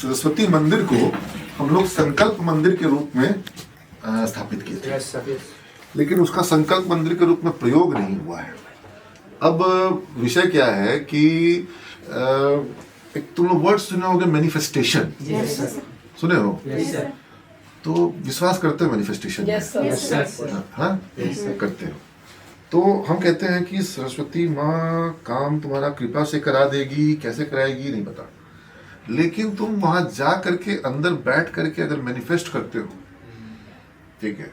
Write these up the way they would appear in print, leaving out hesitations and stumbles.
सरस्वती मंदिर को हम लोग संकल्प मंदिर के रूप में स्थापित किए थे, लेकिन उसका संकल्प मंदिर के रूप में प्रयोग नहीं हुआ है। अब विषय क्या है कि एक तुम लोग वर्ड सुने होगे, मैनिफेस्टेशन। सुने हो? तो विश्वास करते हो मैनिफेस्टेशन? हाँ, करते हो। तो हम कहते हैं कि सरस्वती माँ काम तुम्हारा कृपा से करा देगी, कैसे कराएगी नहीं पता, लेकिन तुम वहां जा करके अंदर बैठ करके अगर मैनिफेस्ट करते हो, ठीक है।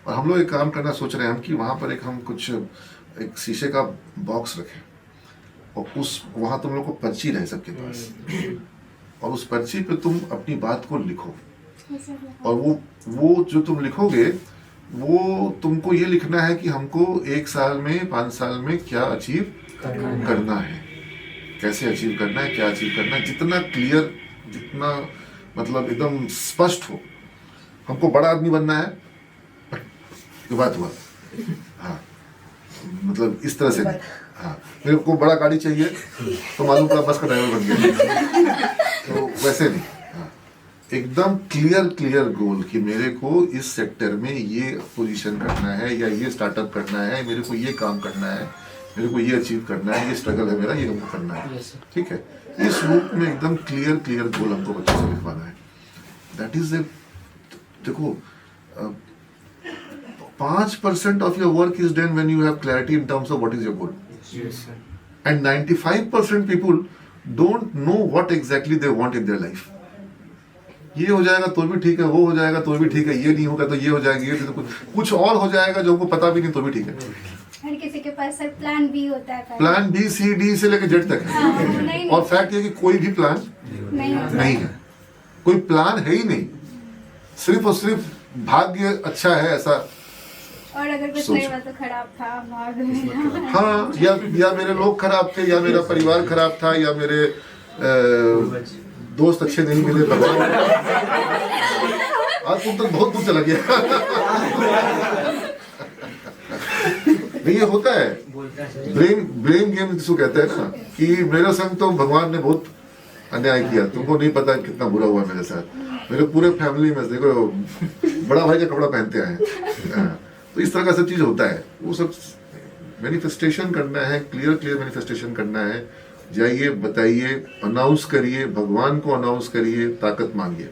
और हम लोग एक काम करना सोच रहे हैं हम कि वहां पर एक शीशे का बॉक्स रखें और उस वहां तुम लोग को पर्ची रहे सबके पास, और उस पर्ची पे तुम अपनी बात को लिखो, और वो जो तुम लिखोगे वो तुमको ये लिखना है कि हमको 1 साल में 5 साल में क्या अचीव करना है, कैसे अचीव करना है, क्या अचीव करना है, जितना क्लियर, जितना मतलब एकदम स्पष्ट हो। हमको बड़ा आदमी बनना है, ये बात हुआ, हाँ, मतलब इस तरह से नहीं। हाँ, मेरे को बड़ा गाड़ी चाहिए तो मालूम पड़ा बस का ड्राइवर बन गया, तो वैसे नहीं। हाँ, एकदम क्लियर गोल कि मेरे को इस सेक्टर में ये पोजीशन करना है, या ये स्टार्टअप करना है, मेरे को ये काम करना है, मेरे को ये अचीव करना है, ये स्ट्रगल है मेरा, ये हमको करना है, ठीक है। इस रूप में एकदम क्लियर गोल हमको बच्चों से लिखवाना है। दैट इज ए, देखो 5% of your work is done when you have clarity in terms of what is your goal. Yes, sir. And 95% people don't know what exactly they want in their life. ये हो जाएगा तो भी ठीक है, वो हो जाएगा तो भी ठीक है, ये नहीं होगा तो ये हो जाएगा, ये तो कुछ और हो जाएगा जो हमको पता भी नहीं तो भी ठीक है। हर किसी के पास सर प्लान बी होता है, प्लान बी सी डी से लेकर जेड तक है, और फैक्ट ये कि कोई भी प्लान नहीं है, कोई प्लान है ही नहीं, सिर्फ और सिर्फ भाग्य अच्छा है ऐसा, और अगर कुछ नहीं हुआ तो खराब था, भाग। हाँ, या मेरे लोग खराब थे, या मेरा परिवार खराब था, या मेरे दोस्त अच्छे नहीं मिले, भगवान आज तुम तक बहुत दूर चला गया। नहीं, ये होता है, ब्लेम गेम जिसको कहते हैं ना, कि मेरे संग तो भगवान ने बहुत अन्याय किया, तुमको नहीं पता कितना बुरा हुआ मेरे साथ, मेरे पूरे फैमिली में देखो बड़ा भाई का कपड़ा पहनते आए। तो इस तरह का सब चीज होता है, वो सब मैनिफेस्टेशन करना है, क्लियर मैनिफेस्टेशन करना है। जाइए, बताइए, अनाउंस करिए, भगवान को अनाउंस करिए, ताकत मांगिए,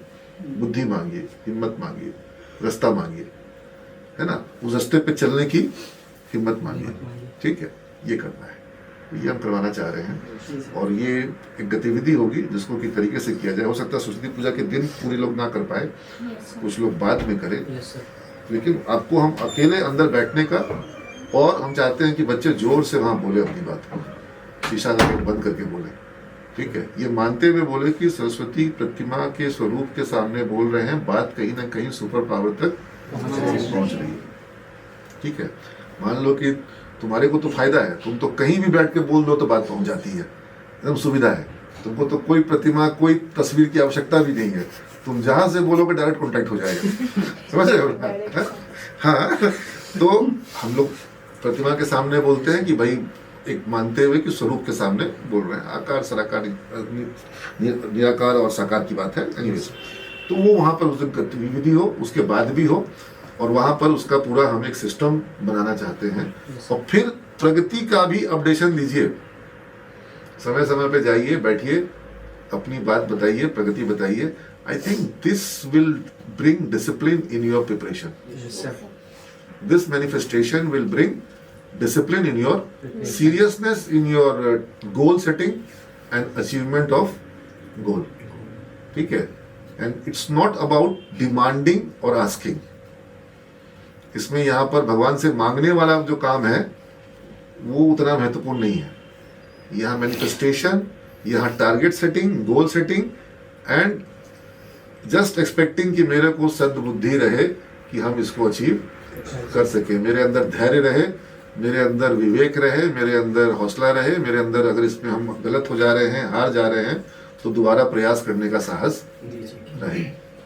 बुद्धि मांगिए, हिम्मत मांगिए, रास्ता मांगिए, है ना, उस रास्ते पे चलने की हिम्मत मांगिए, ठीक है। ये करना है, ये हम करवाना चाह रहे हैं, और ये एक गतिविधि होगी जिसको किस तरीके से किया जाए। हो सकता है सरस्वती पूजा के दिन पूरे लोग ना कर पाए, कुछ लोग बाद में करें, लेकिन आपको हम अकेले अंदर बैठने का, और हम चाहते हैं कि बच्चे जोर से वहां बोले अपनी बात को, शीशा लगा बंद करके बोले, ठीक है। ये मानते हुए बोले कि सरस्वती प्रतिमा के स्वरूप के सामने बोल रहे हैं, बात कहीं ना कहीं सुपर पावर तक पहुंच रही है, ठीक है। मान लो कि तुम्हारे को तो फायदा है, तुम तो कहीं भी बैठ के बोल दो तो बात पहुंच जाती है, एकदम सुविधा है, तुमको तो कोई प्रतिमा, कोई तस्वीर की आवश्यकता भी नहीं है, तुम जहां से बोलोगे डायरेक्ट कांटेक्ट हो जाएगा, समझ रहे हो? हाँ, तो हम लोग प्रतिमा के सामने बोलते हैं कि भाई, एक मानते हुए कि स्वरूप के सामने बोल रहे हैं, आकार सराकार निराकार और साकार की बात है, एनीवेज। तो वो वहां पर उस दिन गतिविधि हो, उसके बाद भी हो, और वहां पर उसका पूरा हम एक सिस्टम बनाना चाहते हैं। और फिर प्रगति का भी अपडेशन लीजिए, समय समय पे जाइए, बैठिए, अपनी बात बताइए, प्रगति बताइए। I think this will bring discipline in your preparation. Yes, sir. This manifestation will bring discipline in your seriousness, in your goal setting and achievement of goal. ठीक है? And it's not about demanding or asking. इसमें यहाँ पर भगवान से मांगने वाला जो काम है वो उतना महत्वपूर्ण नहीं है। यहाँ मैनिफेस्टेशन, यहाँ target setting, goal setting and just expecting कि मेरे को सद्बुद्धि रहे कि हम इसको अचीव कर सके, मेरे अंदर धैर्य रहे, मेरे अंदर विवेक रहे, मेरे अंदर हौसला रहे, मेरे अंदर अगर इसमें हम गलत हो जा रहे हैं, हार जा रहे हैं, तो दोबारा प्रयास करने का साहस रहे,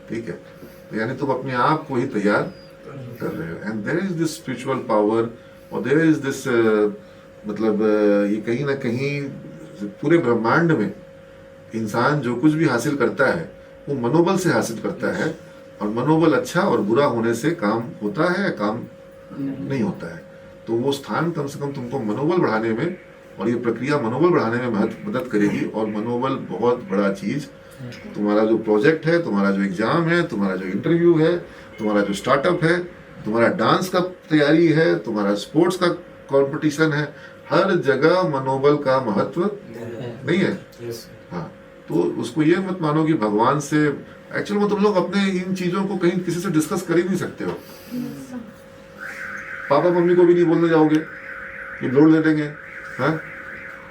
ठीक है। तो यानी तुम अपने आप को ही तैयार कर रहे हो, and there is this spiritual power, और देयर इज दिस मतलब ये कहीं ना कहीं पूरे ब्रह्मांड में इंसान जो कुछ भी हासिल करता है वो मनोबल से हासिल करता है, और मनोबल अच्छा और बुरा होने से काम होता है, काम नहीं होता है। तो वो स्थान कम से कम तुमको मनोबल बढ़ाने में, और ये प्रक्रिया मनोबल बढ़ाने में मदद करेगी। और मनोबल बहुत बड़ा चीज, तुम्हारा जो प्रोजेक्ट है, तुम्हारा जो एग्जाम है, तुम्हारा जो इंटरव्यू है, तुम्हारा जो स्टार्टअप है, तुम्हारा डांस का तैयारी है, तुम्हारा स्पोर्ट्स का कंपटीशन है, हर जगह मनोबल का महत्व नहीं है। हाँ, तो उसको ये मत मानो कि भगवान से, एक्चुअली में तुम लोग अपने इन चीजों को कहीं किसी से डिस्कस कर ही नहीं सकते हो। पापा मम्मी को भी नहीं बोलने जाओगे, ये लोड ले लेंगे। हाँ,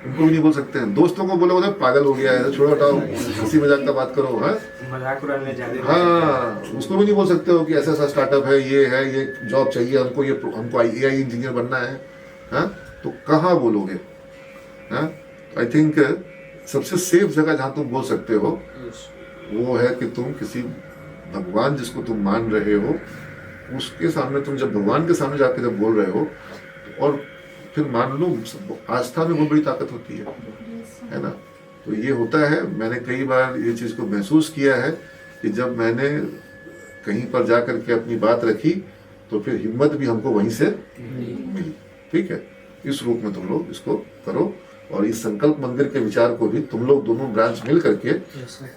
उनको भी नहीं बोल सकते हैं। दोस्तों को बोलोगे पागल हो गया है, छोड़ो हटाओ, हंसी मजाक का बात करो। हाँ, मजाक उड़ाने ज्यादा। हाँ, उसको भी नहीं बोल सकते हो कि ऐसा ऐसा स्टार्टअप है, ये जॉब चाहिए हमको, ये हमको AI इंजीनियर बनना है। हाँ, तो कहाँ बोलोगे? हाँ, आई थिंक सबसे सेफ जगह जहाँ तुम बोल सकते हो वो है कि तुम किसी भगवान जिसको तुम मान रहे हो उसके सामने, तुम जब भगवान के सामने जाके जब बोल रहे हो, और फिर मान लो आस्था में बहुत बड़ी ताकत होती है ना। तो ये होता है, मैंने कई बार ये चीज़ को महसूस किया है कि जब मैंने कहीं पर जा कर के अपनी बात रखी तो फिर हिम्मत भी हमको वहीं से मिली। ठीक है, इस रूप में तुम लोग इसको करो, और इस संकल्प मंदिर के विचार को भी तुम लोग दोनों ब्रांच मिल करके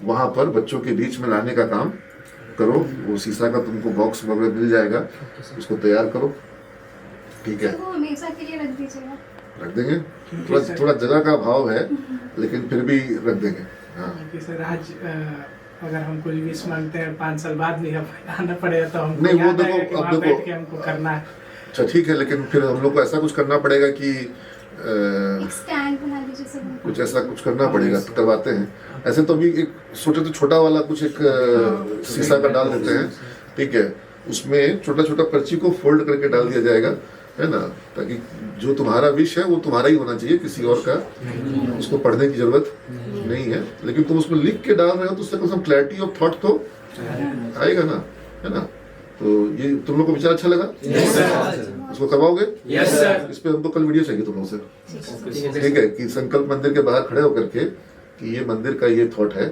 वहां पर बच्चों के बीच में लाने का काम करो। वो शीशा का तुमको बॉक्स वगैरह मिल जाएगा, उसको तैयार करो। ठीक है, वो हमेशा के लिए रख दीजिएगा। रख देंगे, थोड़ा जगह का भाव है लेकिन फिर भी रख देंगे। हाँ, सर आज अगर हम कोई विश मांगते हैं 5 साल बाद भी आना पड़ेगा तो हमको नहीं, वो याद देखो, आएगा कि अब वहाँ देखो। बैठ के हमको करना है। अच्छा ठीक है, लेकिन फिर हम लोग को ऐसा कुछ करना पड़ेगा कि एक स्टैंड बना दीजिए सब। कुछ ऐसा कुछ करना पड़ेगा, तो करवाते हैं। ऐसे तो अभी एक सोचे तो छोटा वाला कुछ एक शीशा का डाल देते हैं। ठीक है, उसमें छोटा छोटा पर्ची को फोल्ड करके डाल दिया जाएगा, है ना, ताकि जो तुम्हारा विश है वो तुम्हारा ही होना चाहिए, किसी और का उसको पढ़ने की जरूरत नहीं है। लेकिन तुम उसमें लिख के डाल रहे हो तो उससे कम क्लैरिटी ऑफ थॉट तो आएगा ना, है ना। तो ये तुम लोग को विचार अच्छा लगा? उसको करवाओगे? इस पे हमको कल वीडियो चाहिए तुम लोग से। ठीक है, कि संकल्प मंदिर के बाहर खड़े होकर के कि ये मंदिर का ये थॉट है,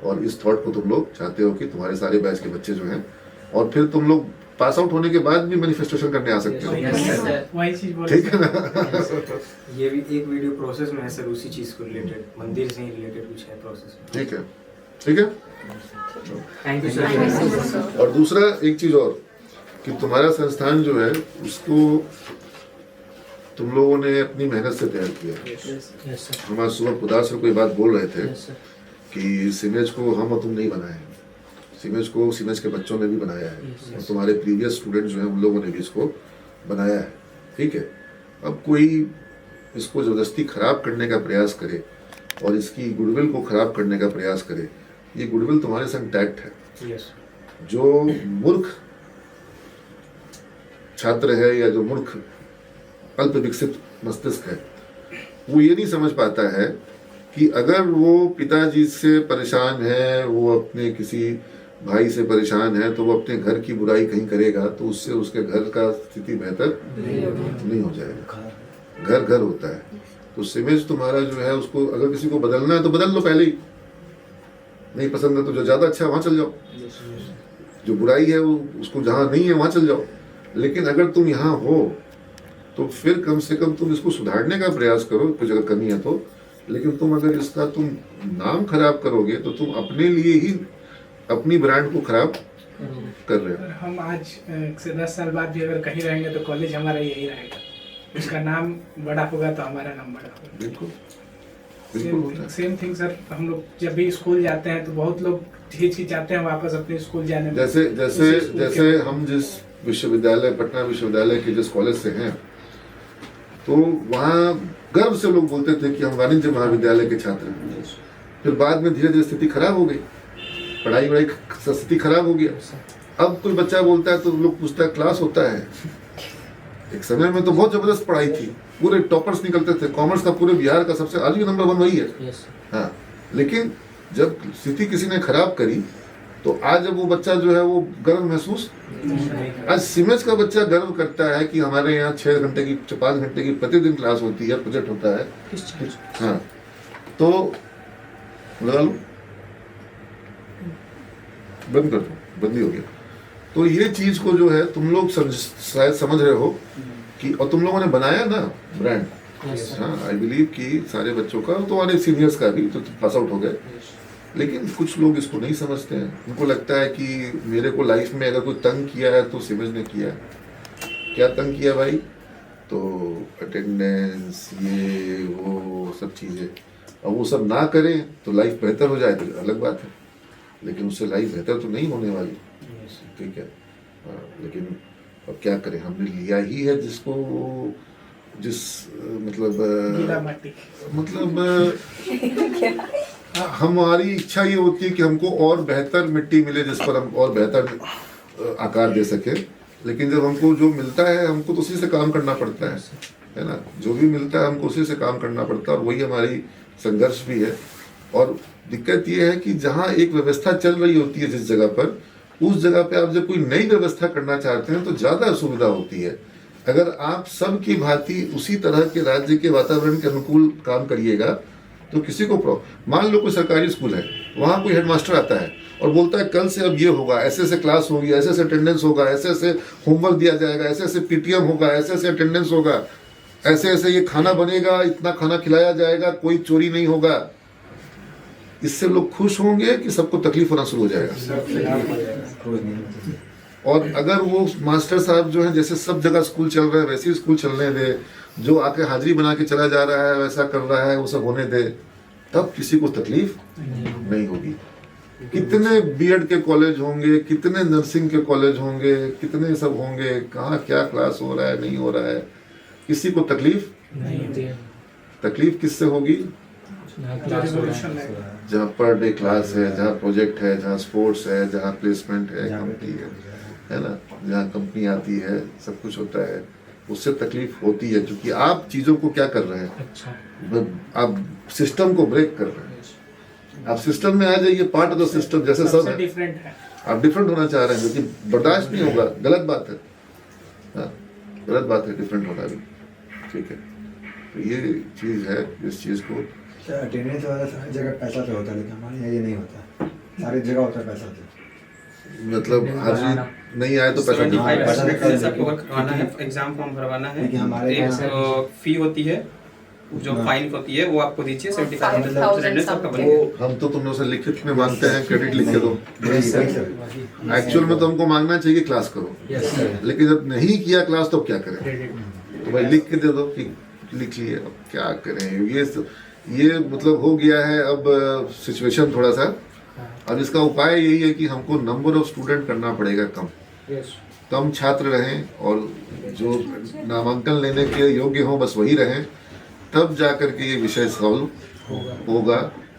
और इस थॉट को तुम लोग चाहते हो कि तुम्हारे सारे बैच के बच्चे जो हैं, और फिर तुम लोग पास आउट होने के बाद भी मैनिफेस्टेशन करने आ सकते हो। वही चीज बोल ठीक है ना। ये भी एक वीडियो प्रोसेस में है सर, उसी चीज को रिलेटेड, मंदिर से ही रिलेटेड कुछ है प्रोसेस में। ठीक है, ठीक है। Thank you sir. और दूसरा एक चीज और, कि तुम्हारा संस्थान जो है उसको तुम लोगों ने अपनी मेहनत से तैयार किया। हम आज सुबह खुदा सर कोई बात बोल रहे थे कि सिमेज को हम और तुम नहीं बनाए हैं, सिमेज को सिमेज के बच्चों ने भी बनाया है, और तुम्हारे प्रीवियस स्टूडेंट जो हैं उन लोगों ने भी इसको बनाया है। ठीक है, अब कोई इसको ज़बरदस्ती खराब करने का प्रयास करे और इसकी गुडविल को खराब करने का प्रयास करे, ये गुडविल तुम्हारे संग टैक्ट है। जो मूर्ख छात्र है या जो मूर्ख अल्प विकसित मस्तिष्क है, वो ये नहीं समझ पाता है कि अगर वो पिताजी से परेशान है, वो अपने किसी भाई से परेशान है, तो वो अपने घर की बुराई कहीं करेगा तो उससे उसके घर का स्थिति बेहतर नहीं हो जाएगा। घर घर होता है। तो सिमेज तुम्हारा जो है उसको अगर किसी को बदलना है तो बदल लो पहले ही, नहीं पसंद है तो जो ज्यादा अच्छा है वहां चल जाओ, जो बुराई है वो उसको जहां नहीं है वहां चल जाओ। लेकिन अगर तुम यहाँ हो तो फिर कम से कम तुम इसको सुधारने का प्रयास करो, कुछ अगर कमी है तो। लेकिन तुम अगर इसका तुम नाम खराब करोगे तो तुम अपने लिए ही अपनी ब्रांड को खराब कर रहे हो। हम आज से 10 साल बाद भी अगर कहीं रहेंगे तो कॉलेज हमारा यही रहेगा, उसका नाम बड़ा होगा तो हमारा नाम बड़ा होगा। बिल्कुल बिल्कुल होता है। सेम थिंग सर, हम लोग जब भी स्कूल जाते हैं तो बहुत लोग हिचकिचाते हैं वापस अपने स्कूल जाने में। जैसे जैसे जैसे हम जिस विश्वविद्यालय, पटना विश्वविद्यालय के जिस कॉलेज से हैं, तो वहाँ गर्व से लोग बोलते थे कि हम वाणिज्य महाविद्यालय के छात्र हैं। फिर बाद में धीरे धीरे स्थिति खराब हो गई, पढ़ाई स्थिति खराब हो गया। अब कोई बच्चा बोलता है तो लोग पूछता है क्लास होता है। एक समय में तो बहुत जबरदस्त पढ़ाई थी, पूरे टॉपर्स निकलते थे, कॉमर्स का पूरे बिहार का सबसे आज भी नंबर 1 वही है। हाँ, लेकिन जब स्थिति किसी ने खराब करी तो आज जब वो बच्चा जो है वो गर्व महसूस, आज सिमेज का बच्चा गर्व करता है कि हमारे यहाँ 6 घंटे की 5 घंटे की प्रतिदिन क्लास होती है, प्रोजेक्ट होता है। हाँ, तो लगा लो बंद कर दो, बंद ही हो गया। तो ये चीज को जो है तुम लोग शायद समझ रहे हो कि, और तुम लोगों ने बनाया ना ब्रांड। हाँ, आई बिलीव कि सारे बच्चों का, तो हमारे सीनियर्स का भी तो पास आउट हो गए, लेकिन कुछ लोग इसको नहीं समझते हैं। उनको लगता है कि मेरे को लाइफ में अगर कोई तंग किया है तो सिमज ने किया है। क्या तंग किया भाई? तो अटेंडेंस, ये वो सब चीज़ें। अब वो सब ना करें तो लाइफ बेहतर हो जाए तो अलग बात है, लेकिन उससे लाइफ बेहतर तो नहीं होने वाली। ठीक है, हाँ, लेकिन अब क्या करें, हमने लिया ही है जिसको, जिस गीला माटी। हमारी इच्छा ये होती है कि हमको और बेहतर मिट्टी मिले जिस पर हम और बेहतर आकार दे सके, लेकिन जब हमको जो मिलता है हमको तो उसी से काम करना पड़ता है ना। जो भी मिलता है हमको उसी से काम करना पड़ता है, और वही हमारी संघर्ष भी है। और दिक्कत ये है कि जहाँ एक व्यवस्था चल रही होती है जिस जगह पर, उस जगह पे आप जब कोई नई व्यवस्था करना चाहते हैं तो ज़्यादा असुविधा होती है। अगर आप सब की भांति उसी तरह के राज्य के वातावरण के अनुकूल काम करिएगा तो किसी को प्रॉब्लम। मान लो कोई सरकारी स्कूल है, वहाँ कोई हेडमास्टर आता है और बोलता है कल से अब ये होगा, ऐसे ऐसे क्लास होगी, ऐसे ऐसे अटेंडेंस होगा, ऐसे ऐसे होमवर्क दिया जाएगा, ऐसे ऐसे पीटीएम होगा, ऐसे ऐसे अटेंडेंस होगा, ऐसे ऐसे ये खाना बनेगा, इतना खाना खिलाया जाएगा, कोई चोरी नहीं होगा। इससे लोग खुश होंगे कि सबको तकलीफ होना शुरू हो जाएगा? और अगर वो मास्टर साहब जो है, जैसे सब जगह स्कूल चल रहा है वैसे ही स्कूल चलने दे, जो आके हाजिरी बना के चला जा रहा है वैसा कर रहा है, वो सब होने दे, तब किसी को तकलीफ नहीं होगी। कितने बीएड के कॉलेज होंगे, कितने नर्सिंग के कॉलेज होंगे, कितने सब होंगे, कहाँ क्या क्लास हो रहा है, नहीं हो रहा है, किसी को तकलीफ नहीं होती है। तकलीफ किससे होगी? जहाँ पर डे क्लास है, जहाँ प्रोजेक्ट है, जहाँ स्पोर्ट्स है, जहाँ प्लेसमेंट है, कंपनी है ना, जहाँ कंपनी आती है, सब कुछ होता है, उससे तकलीफ होती है। क्योंकि आप चीज़ों को क्या कर रहे हैं, आप सिस्टम को ब्रेक कर रहे हैं। आप सिस्टम में आ जाइए, पार्ट ऑफ द सिस्टम जैसे सब है, आप डिफरेंट होना चाह रहे हैं, जो कि बर्दाश्त नहीं होगा, गलत बात है। हाँ, गलत बात है डिफरेंट होना भी। ठीक है, तो ये चीज़ है, इस चीज़ को अटेंडेंस वाला सारी जगह पैसा तो होता है, लेकिन हमारे यहाँ ये नहीं होता, सारी जगह होता है पैसा तो। मतलब हाजिरी नहीं आए तो पैसा नहीं, 75% आपको वर्क करवाना है, एग्जाम फॉर्म भरवाना है, एक फी होती है जो फाइन होती है वो आपको दीजिए, 75% आपका बन गया। हम तो तुम लोग से लिखित में मांगते हैं, क्रेडिट लिख के दो। एक्चुअल में तो हमको मांगना चाहिए क्लास करो, लेकिन जब नहीं किया क्लास तो क्या करें? तो भाई लिख के दे दो कि लिख लिए, अब क्या करें? ये मतलब हो गया है अब सिचुएशन थोड़ा सा। अब इसका उपाय यही है कि हमको नंबर ऑफ स्टूडेंट करना पड़ेगा कम छात्र रहें, और जो नामांकन लेने के योग्य हों बस वही रहें, तब जा कर के ये विषय सॉल्व होगा।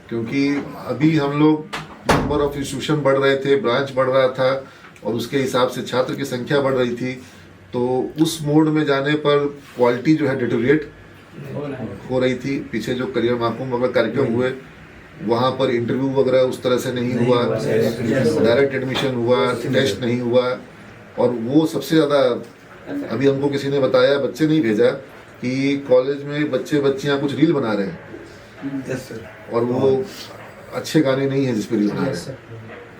क्योंकि अभी हम लोग नंबर ऑफ इंस्टीट्यूशन बढ़ रहे थे, ब्रांच बढ़ रहा था, और उसके हिसाब से छात्र की संख्या बढ़ रही थी, तो उस मोड में जाने पर क्वालिटी जो है डिटोरिएट हो रही थी। पीछे जो करियर माहकुम वगैरह कार्यक्रम हुए, वहाँ पर इंटरव्यू वगैरह उस तरह से नहीं हुआ, डायरेक्ट एडमिशन हुआ, टेस्ट नहीं हुआ। और वो सबसे ज़्यादा, अभी हमको किसी ने बताया, बच्चे नहीं भेजा, कि कॉलेज में बच्चे बच्चियाँ कुछ रील बना रहे हैं, और वो अच्छे गाने नहीं है जिस पर रील बना रहे हैं।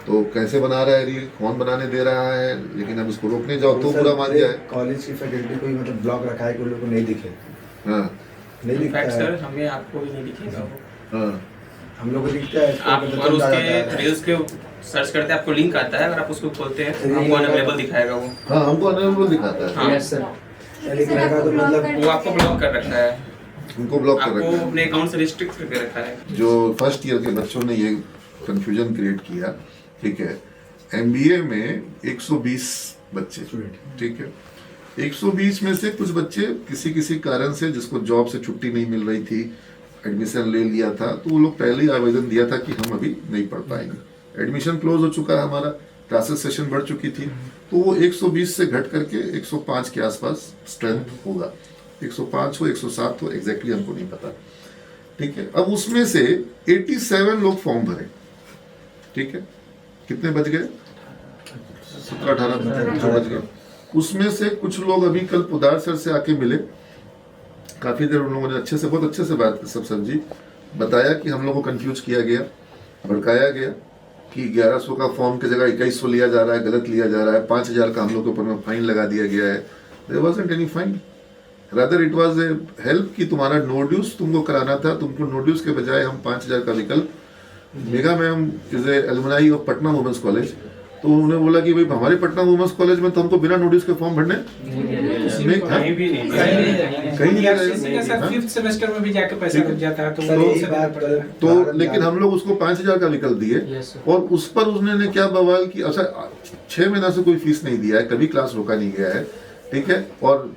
तो कैसे बना रहा है रील, कौन बनाने दे रहा है? लेकिन अब उसको रोकने जाओ तो पूरा मान जाए। कॉलेज की फैकल्टी कोई मतलब ब्लॉग रखा है कि लोगों को नहीं दिखे। हाँ, नहीं दिखता है सर, हमें आपको भी नहीं दिखेगा। हाँ, हम लोग को दिखता है। आप और उसके रील्स के सर्च करते हैं, आपको लिंक आता है, अगर आप उसको खोलते हैं आपको अनअवेलेबल दिखाएगा वो। हाँ, हमको अनअवेलेबल दिखाता है। हाँ, लेकिन लगा तो मतलब वो आपको ब्लॉक कर रखा है, उनको ब्लॉक कर आपको रखा है। अपने अकाउंट से रिस्ट्रिक्ट करके रखा है। जो फर्स्ट ईयर के बच्चों ने ये कंफ्यूजन क्रिएट किया, ठीक है। एमबीए में 120 बच्चे, ठीक है। 120 में से कुछ बच्चे किसी कारण से, जिसको जॉब से छुट्टी नहीं मिल रही थी, एडमिशन ले लिया था, तो वो लोग पहले ही आवेदन दिया था कि हम अभी नहीं पढ़ पाएंगे। एडमिशन क्लोज हो चुका है हमारा, क्लासेस सेशन बढ़ चुकी थी, तो वो 120 से घट करके 105 के आसपास स्ट्रेंथ होगा। 105 हो, 107 हो, एग्जैक्टली हमको नहीं पता, ठीक है। अब उसमें से 87 लोग फॉर्म भरे, ठीक है। कितने बच गए? 17-18 बच गए। उसमें से कुछ लोग अभी कल पुदार सर से आके मिले, काफ़ी देर उन लोगों ने बहुत अच्छे से बात सब समझी, बताया कि हम लोग को कंफ्यूज किया गया, भड़काया गया, कि 1100 का फॉर्म की जगह 2100 लिया जा रहा है, गलत लिया जा रहा है, 5000 का हम लोग के ऊपर में फाइन लगा दिया गया है। There wasn't any fine, rather it was a help कि तुम्हारा नो ड्यूज तुमको कराना था, तुमको नो ड्यूज के बजाय हम 5000 का विकल्प। Mega ma'am is a alumni of Patna women's college, तो उन्होंने बोला कि भाई हमारे पटना वुमेंस कॉलेज में तो हमको बिना नोटिस के फॉर्म भरने नहीं था, कहीं भी नहीं कहीं नहीं ERCC का सर हाँ? 5th सेमेस्टर में भी जाके पैसा लग जाता है, तो सर, वो एक से बात देना पड़ता है। तो लेकिन हम लोग उसको 5000 का विकल्प दिए और उस पर उसने क्या बवाल की, अच्छा 6 महीना से कोई फीस नहीं दिया है, कभी क्लास रोका नहीं गया है, ठीक है। और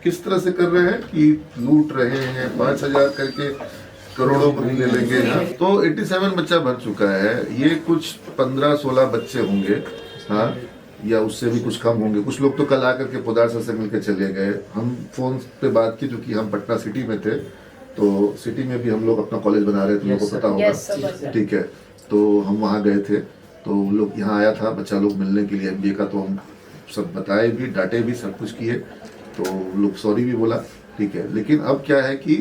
किस तरह से कर रहे हैं कि लूट रहे हैं, 5000 करके करोड़ों को ले लेंगे। हाँ, तो 87 बच्चा भर चुका है, ये कुछ 15-16 बच्चे होंगे, हाँ, या उससे भी कुछ कम होंगे। कुछ लोग तो कल आकर के पोदार सर से मिलकर चले गए। हम फोन पे बात की, क्योंकि हम पटना सिटी में थे, तो सिटी में भी हम लोग अपना कॉलेज बना रहे थे, तुम लोग को पता होगा, ठीक है। तो हम वहाँ गए थे, तो लोग यहाँ आया था बच्चा लोग मिलने के लिए MBA का, तो हम सब बताए भी, डांटे भी, सब कुछ किए, तो लोग सॉरी भी बोला, ठीक है। लेकिन अब क्या है कि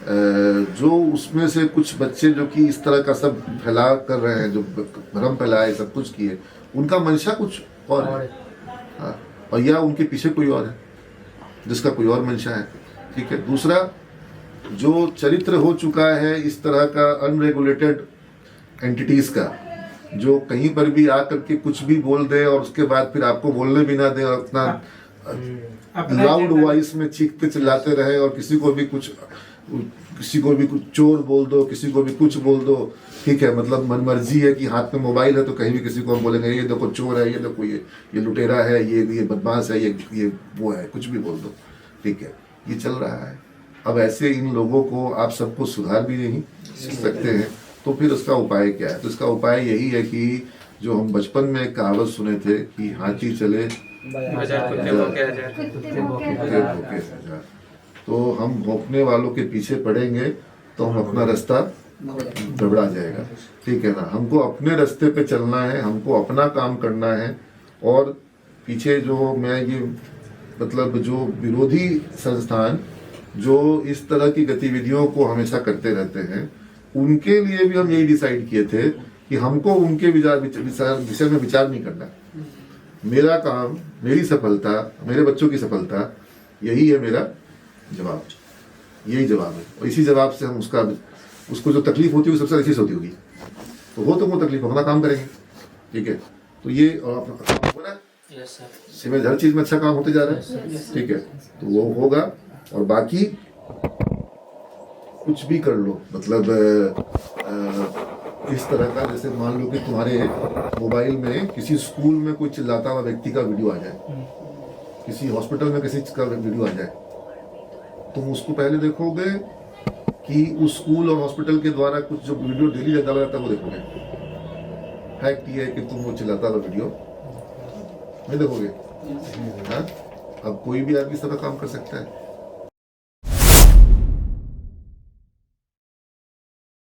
जो उसमें से कुछ बच्चे जो कि इस तरह का सब फैला कर रहे हैं, जो भ्रम फैलाए, सब कुछ किए, उनका मंशा कुछ और है, हाँ, और या उनके पीछे कोई और है जिसका कोई और मंशा है, ठीक है। दूसरा, जो चरित्र हो चुका है इस तरह का अनरेगुलेटेड एंटिटीज का, जो कहीं पर भी आकर के कुछ भी बोल दे और उसके बाद फिर आपको बोलने भी ना दे और अपना लाउड वॉइस में चीखते चिल्लाते रहे, और किसी को भी कुछ चोर बोल दो, किसी को भी कुछ बोल दो, ठीक है। मतलब मनमर्जी है कि हाथ में मोबाइल है तो कहीं भी किसी को हम बोलेंगे ये देखो चोर है, ये देखो ये लुटेरा है, ये बदमाश है, ये वो है, कुछ भी बोल दो, ठीक है। ये चल रहा है। अब ऐसे इन लोगों को आप सबको सुधार भी नहीं सकते हैं, तो फिर उसका उपाय क्या है? तो इसका उपाय यही है कि जो हम बचपन में एक कहावत सुने थे कि हाथी चले कुत्ते भौंके हजार। कुत्ते भौंके हजार। तो हम भौंकने वालों के पीछे पड़ेंगे तो हम अपना रास्ता गड़बड़ा जाएगा, ठीक है ना। हमको अपने रास्ते पे चलना है, हमको अपना काम करना है। और पीछे जो मैं ये मतलब जो विरोधी संस्थान जो इस तरह की गतिविधियों को हमेशा करते रहते हैं, उनके लिए भी हम यही डिसाइड किए थे कि हमको उनके विषय में विचार नहीं करना। मेरा काम, मेरी सफलता, मेरे बच्चों की सफलता, यही है मेरा जवाब, यही जवाब है। और इसी जवाब से हम उसको जो तकलीफ होती है वो सबसे अच्छी से होती होगी, तो वो तो वो तकलीफ अपना काम करेंगे, ठीक है। तो ये और अपना काम हो रहा है, सिविल हर चीज में अच्छा काम होते जा रहा है, ठीक है। तो वो होगा। और बाकी कुछ भी कर लो, मतलब इस तरह का, जैसे मान लो कि तुम्हारे मोबाइल में किसी स्कूल में कोई चिल्लाता हुआ व्यक्ति का वीडियो आ जाए, किसी हॉस्पिटल में किसी का वीडियो आ जाए, तुम उसको पहले देखोगे कि उस स्कूल और हॉस्पिटल के द्वारा कुछ जो वीडियो डेली डाला जाता है वो देखोगे? फैक्ट ये है कि तुम वो चिल्लाता हुआ वीडियो नहीं देखोगे। हाँ, अब कोई भी आदमी इस तरह काम कर सकता है।